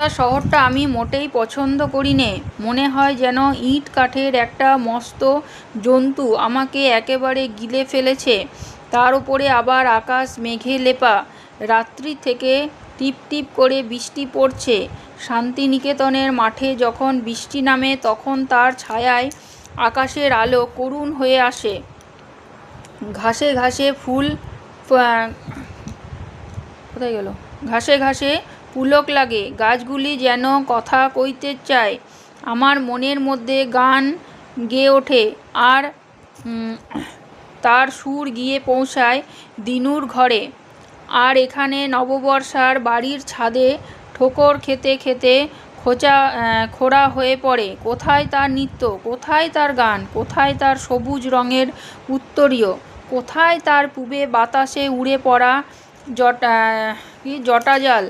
শহরটা আমি মোটেই পছন্দ করি নে। মনে হয় যেন ইট কাঠের একটা মস্ত জন্তু আমাকে একেবারে গিলে ফেলেছে। তার উপরে আবার আকাশ মেঘে লেপা। রাত্রি থেকে টিপ টিপ করে বৃষ্টি পড়ছে। শান্তিনিকেতনের মাঠে যখন বৃষ্টি নামে তখন তার ছায়ায় আকাশের আলো করুণ হয়ে আসে। ঘাসে ঘাসে ফুল কোথায় গেল ঘাসে ঘাসে পুলক লাগে। গাছগুলি যেন কথা কইতে চায়। আমার মনের মধ্যে গান গেয়ে ওঠে, আর তার সুর গিয়ে পৌঁছায় দিনুর ঘরে। আর এখানে নববর্ষার বাড়ির ছাদে ঠোকর খেতে খেতে খোঁড়া হয়ে পড়ে। কোথায় তার নৃত্য, কোথায় তার গান, কোথায় তার সবুজ রঙের উত্তরীয়, কোথায় তার পূবে বাতাসে উড়ে পড়া জটাজাল।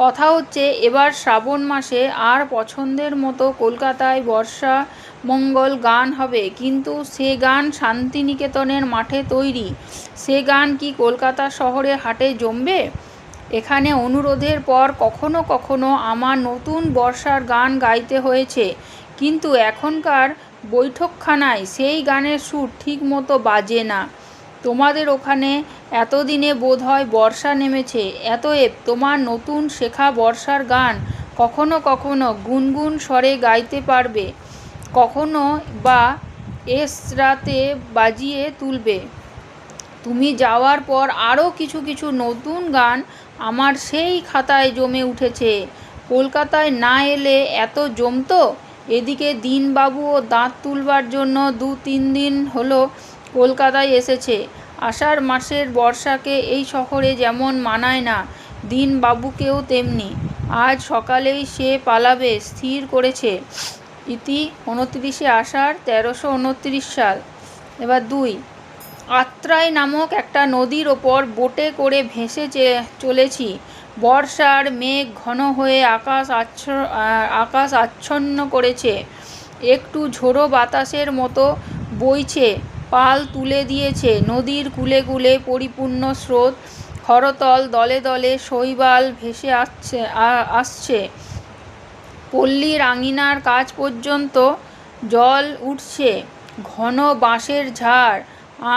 কথা হচ্ছে এবার শ্রাবণ মাসে আর পছন্দের মতো কলকাতায় বর্ষা মঙ্গল গান হবে, কিন্তু সে গান শান্তিনিকেতনের মাঠে তৈরি। সে গান কি কলকাতা শহরে হাটে জমবে? এখানে অনুরোধের পর কখনো কখনো আমার নতুন বর্ষার গান গাইতে হয়েছে, কিন্তু এখনকার বৈঠকখানায় সেই গানের সুর ঠিক মতো বাজে না। তোমাদের ওখানে এতদিনে বোধহয় বর্ষা নেমেছে, অতএব তোমার নতুন শেখা বর্ষার গান কখনো কখনো গুনগুন স্বরে গাইতে পারবে, কখনো বা এসরাতে বাজিয়ে তুলবে। তুমি যাওয়ার পর আরও কিছু কিছু নতুন গান আমার সেই খাতায় জমে উঠেছে। কলকাতায় না এলে এত জমতো। এদিকে দীনবাবুও দাঁত তুলবার জন্য 2-3 দিন হলো কলকাতায় এসেছে। আষাঢ় মাসের বর্ষাকে এই শহরে যেমন মানায় না, দীনবাবুকেও তেমনি। আজ সকালেই সে পালাবে স্থির করেছে। ইতি 29শে আষাঢ় 1329 সাল। এবার 2। আত্রাই নামক একটা নদীর ওপর বোটে করে ভেসে চলেছি। বর্ষার মেঘ ঘন হয়ে আকাশ আচ্ছন্ন করেছে। একটু ঝোড়ো বাতাসের মতো বইছে, পাল তুলে দিয়েছে। নদীর কূলে কূলে পরিপূর্ণ স্রোত। খরতল দলে দলে শৈবাল ভেসে আসছে। পল্লীর আঙিনার কাছ পর্যন্ত জল উঠছে। ঘন বাঁশের ঝাড়,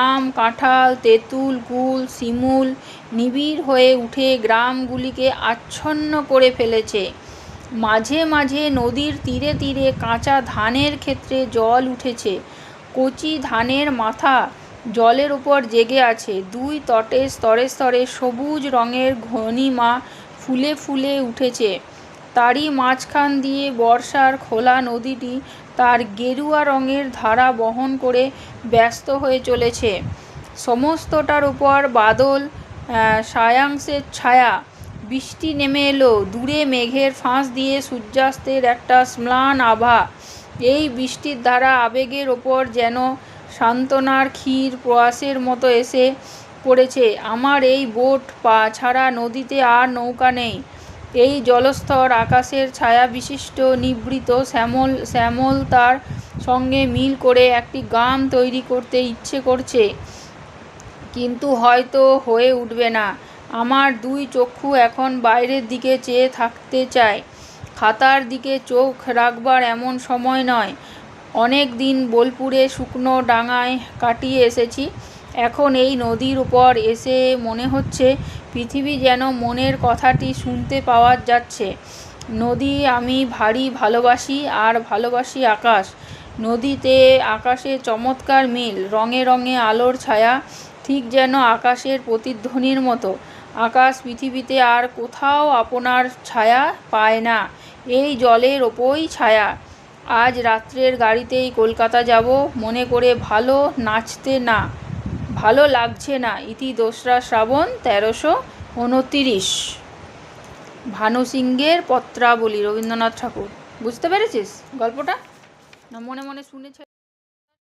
আম, কাঁঠাল, তেঁতুল, কুল, শিমুল নিবিড় হয়ে উঠে গ্রামগুলিকে আচ্ছন্ন করে ফেলেছে। মাঝে মাঝে নদীর তীরে তীরে কাঁচা ধানের ক্ষেত্রে জল উঠেছে। কচি ধানের মাথা জলের ওপর জেগে আছে। দুই তটে স্তরে স্তরে সবুজ রঙের ঘনিমা ফুলে ফুলে উঠেছে। তারই মাঝখান দিয়ে বর্ষার খোলা নদীটি তার গেরুয়া রঙের ধারা বহন করে ব্যস্ত হয়ে চলেছে। সমস্তটার উপর বাদল সায়াংশের ছায়া। বৃষ্টি নেমে এলো। দূরে মেঘের ফাঁস দিয়ে সূর্যাস্তের একটা ম্লান আভা। এই বৃষ্টির ধারা আবেগের ওপর যেন সান্ত্বনার ক্ষীর প্রয়াসের মতো এসে পড়েছে। আমার এই বোট পা ছাড়া নদীতে আর নৌকা নেই। এই জলস্থর আকাশের ছায়া বিশিষ্ট নিভৃত শ্যামলতার সঙ্গে মিল করে একটি গান তৈরি করতে ইচ্ছে করছে, কিন্তু হয়তো হয়ে উঠবে না। আমার দুই চক্ষু এখন বাইরের দিকে চেয়ে থাকতে চায়। খাতার দিকে চোখ রাখবার এমন সময় নয়। অনেক দিন বোলপুরে শুকনো ডাঙায় কাটিয়ে এসেছি। এখন এই নদীর উপর এসে মনে হচ্ছে পৃথিবী যেন মনের কথাটি শুনতে পাওয়া যাচ্ছে। নদী আমি ভারী ভালোবাসি, আর ভালোবাসি আকাশ। নদীতে আকাশে চমৎকার মিল। রঙে রঙে আলোর ছায়া, ঠিক যেন আকাশের প্রতিধ্বনির মতো। আকাশ পৃথিবীতে আর কোথাও আপনার ছায়া পায় না, এই জলের ওপরই ছায়া। আজ রাত্রের গাড়িতেই কলকাতা যাব মনে করে ভালো লাগছে না। ইতি 2রা শ্রাবণ 1329। ভানু সিংহের পত্রাবলী, রবীন্দ্রনাথ ঠাকুর। বুঝতে পেরেছিস গল্পটা? না মনে মনে শুনেছ?